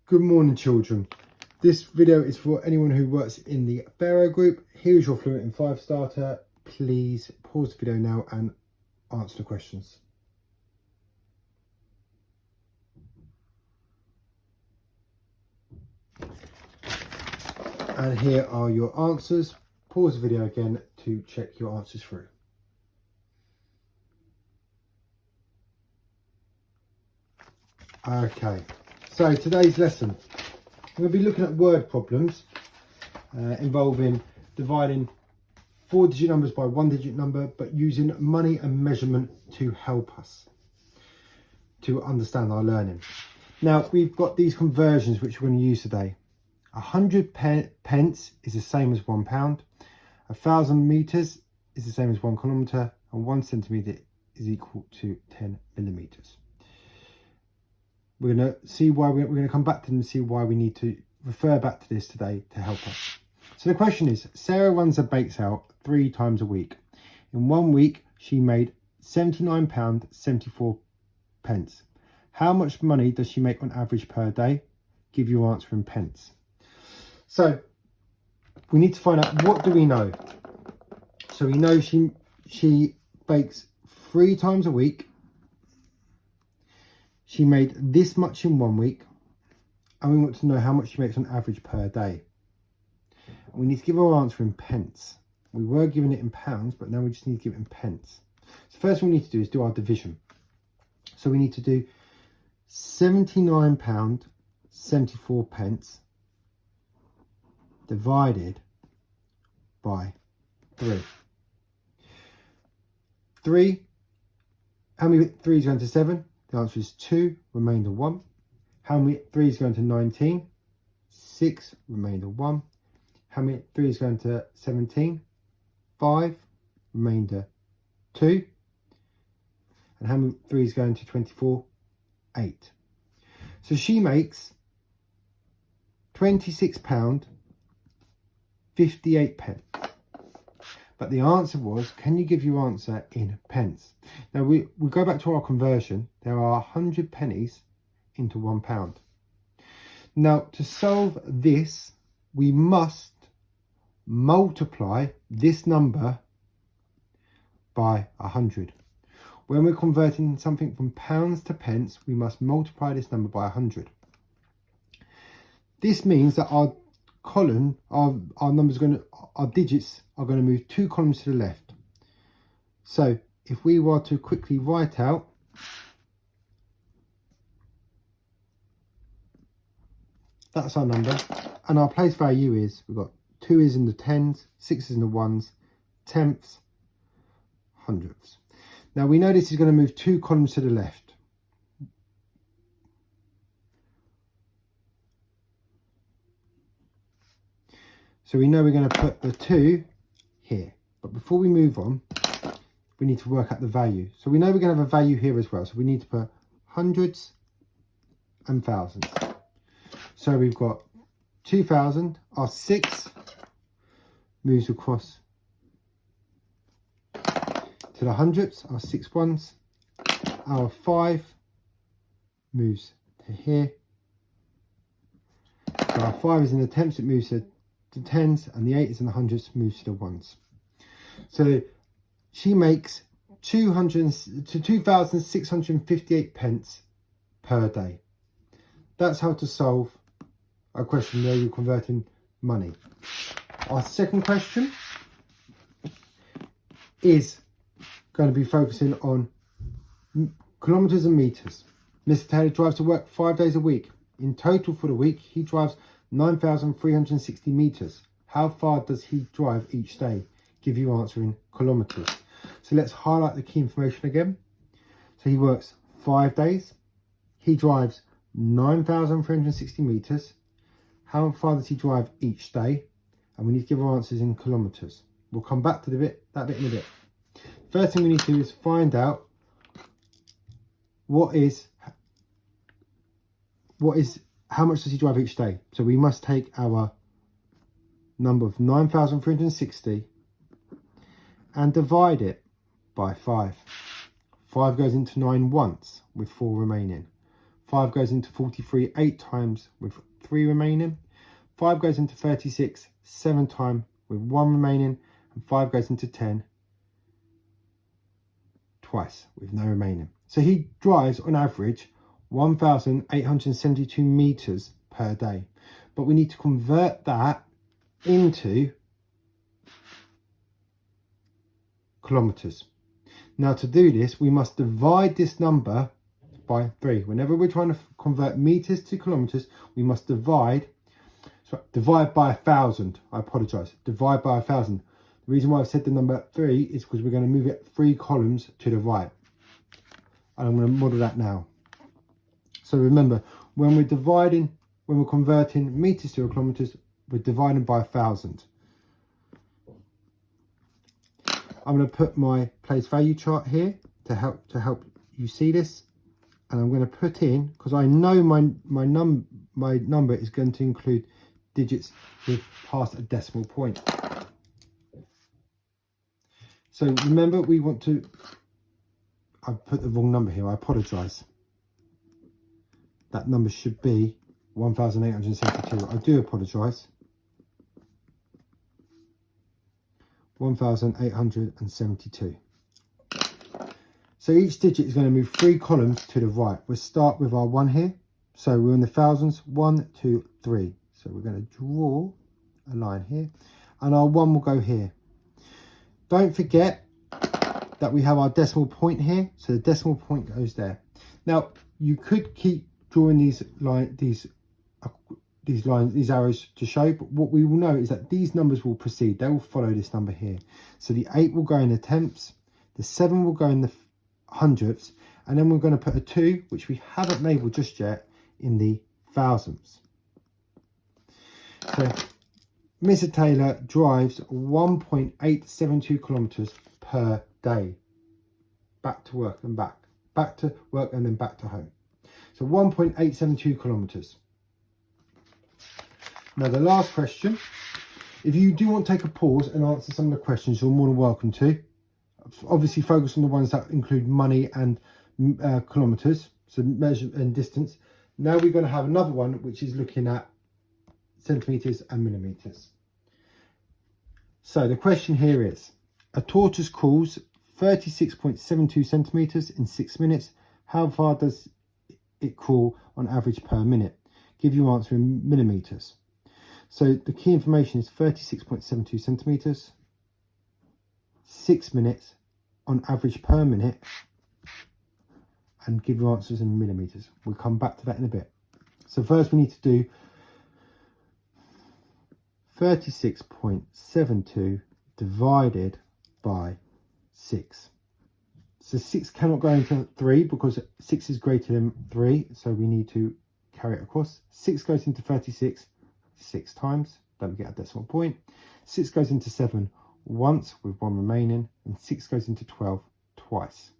Good morning, children. This video is for anyone who works in the Pharaoh group. Here's your Fluent in 5 starter. Please pause the video now and answer the questions. And here are your answers. Pause the video again to check your answers through. Okay, so today's lesson, we're going to be looking at word problems involving dividing 4-digit numbers by 1-digit number, but using money and measurement to help us to understand our learning. Now, we've got these conversions which we're going to use today. 100 pence is the same as £1. 1,000 meters is the same as 1 kilometer, and 1 centimeter is equal to 10 millimeters. We're going to see why we're going to come back to them and see why we need to refer back to this today to help us. So the question is, Sarah runs a bake sale 3 times a week. In 1 week, she made £79.74. How much money does she make on average per day? Give your answer in pence. So we need to find out, what do we know? So we know she bakes 3 times a week. She made this much in 1 week, and we want to know how much she makes on average per day. And we need to give our answer in pence. We were giving it in pounds, but now we just need to give it in pence. So first thing we need to do is do our division. So we need to do £79.74 divided by 3. 3, how many 3 is going to 7? The answer is 2, remainder 1. How many 3 is going to 19? 6, remainder 1. How many 3 is going to 17? 5, remainder 2. And how many 3 is going to 24? 8. So she makes £26.58. But the answer was, can you give your answer in pence? Now we go back to our conversion. There are 100 pennies into £1. Now to solve this, we must multiply this number by 100. When we're converting something from pounds to pence, we must multiply this number by 100. This means that our column, our digits are going to move 2 columns to the left. So if we were to quickly write out that's our number, and our place value is, we've got 2 is in the tens, 6 is in the ones, tenths, hundredths. Now we know this is going to move 2 columns to the left. So we know we're going to put the 2 here. But before we move on, we need to work out the value. So we know we're going to have a value here as well. So we need to put hundreds and thousands. So we've got 2,000. Our 6 moves across to the hundreds. Our 6 ones. Our 5 moves to here. So our 5 is in the tenths. It moves to the tens, and the 8 is in the hundreds, moves to the ones. So she makes 2,658 pence per day. That's how to solve a question where you're converting money. Our second question is going to be focusing on kilometers and meters. Mr. Taylor drives to work 5 days a week. In total for the week, he drives 9,360 meters. How far does he drive each day? Give your answer in kilometers. So let's highlight the key information again. So he works 5 days. He drives 9,360 meters. How far does he drive each day? And we need to give our answers in kilometers. We'll come back to that bit in a bit. First thing we need to do is find out how much does he drive each day. So we must take our number of 9,360 and divide it by 5. 5 goes into 9 once, with 4 remaining. 5 goes into 43 8 times with 3 remaining. 5 goes into 36 7 times with 1 remaining. And 5 goes into 10 twice with no remaining. So he drives on average 1,872 meters per day. But we need to convert that into kilometers. Now to do this, we must divide this number by 3. Whenever we're trying to convert meters to kilometers, we must divide by 1,000. I apologize. Divide by 1,000. The reason why I've said the number 3 is because we're going to move it 3 columns to the right. And I'm going to model that now. So remember, when we're converting meters to kilometers, we're dividing by 1,000. I'm going to put my place value chart here to help you see this, and I'm going to put in, because I know my number is going to include digits with past a decimal point. So remember, we want to, I put the wrong number here, I apologise. That number should be 1,872. I do apologise. 1,872. So each digit is going to move 3 columns to the right. We'll start with our 1 here. So we're in the thousands. 1, 2, 3. So we're going to draw a line here. And our 1 will go here. Don't forget that we have our decimal point here. So the decimal point goes there. Now, you could keep drawing these arrows to show, but what we will know is that these numbers will proceed. They will follow this number here. So the 8 will go in the tenths, the 7 will go in the hundredths, and then we're going to put a 2, which we haven't labelled just yet, in the thousands. So Mr. Taylor drives 1.872 kilometers per day, back to work and back to work and then back to home. So 1.872 kilometers. Now the last question, if you do want to take a pause and answer some of the questions, you're more than welcome to. Obviously focus on the ones that include money and kilometers, so measure and distance. Now we're going to have another one which is looking at centimeters and millimeters. So the question here is, a tortoise crawls 36.72 centimeters in 6 minutes. How far does it crawl on average per minute? Give your answer in millimeters. So the key information is 36.72 centimeters, 6 minutes on average per minute, and give your answers in millimeters. We'll come back to that in a bit. So first we need to do 36.72 divided by 6. So 6 cannot go into 3 because 6 is greater than 3, so we need to carry it across. 6 goes into 36 6 times, don't get a decimal point. 6 goes into 7 once with 1 remaining, and 6 goes into 12 twice.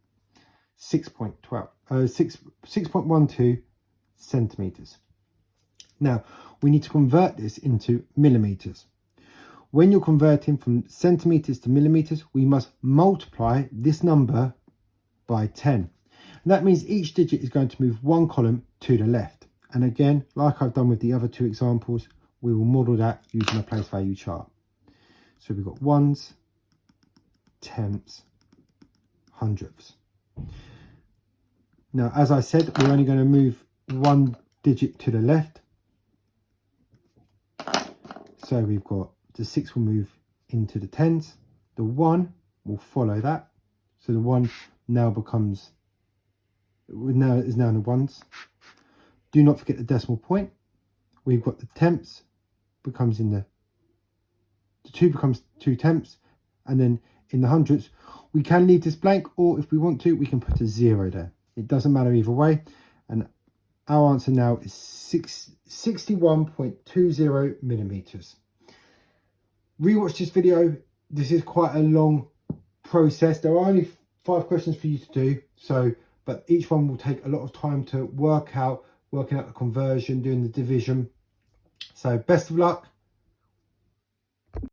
6.12 centimeters. Now we need to convert this into millimeters. When you're converting from centimeters to millimeters, we must multiply this number by 10. And that means each digit is going to move 1 column to the left. And again, like I've done with the other 2 examples, we will model that using a place value chart. So we've got ones, tenths, hundredths. Now, as I said, we're only going to move 1 digit to the left. So we've got the 6 will move into the tens. The 1 will follow that. So the 1 now becomes, is now in the ones. Do not forget the decimal point. We've got the tenths becomes in the 2 becomes 2 tenths, and then in the hundredths we can leave this blank, or if we want to we can put a 0 there. It doesn't matter either way, and our answer now is 61.20 millimeters. Rewatch this video. This is quite a long process. There are only 5 questions for you to do, but each one will take a lot of time to working out the conversion, doing the division. So best of luck.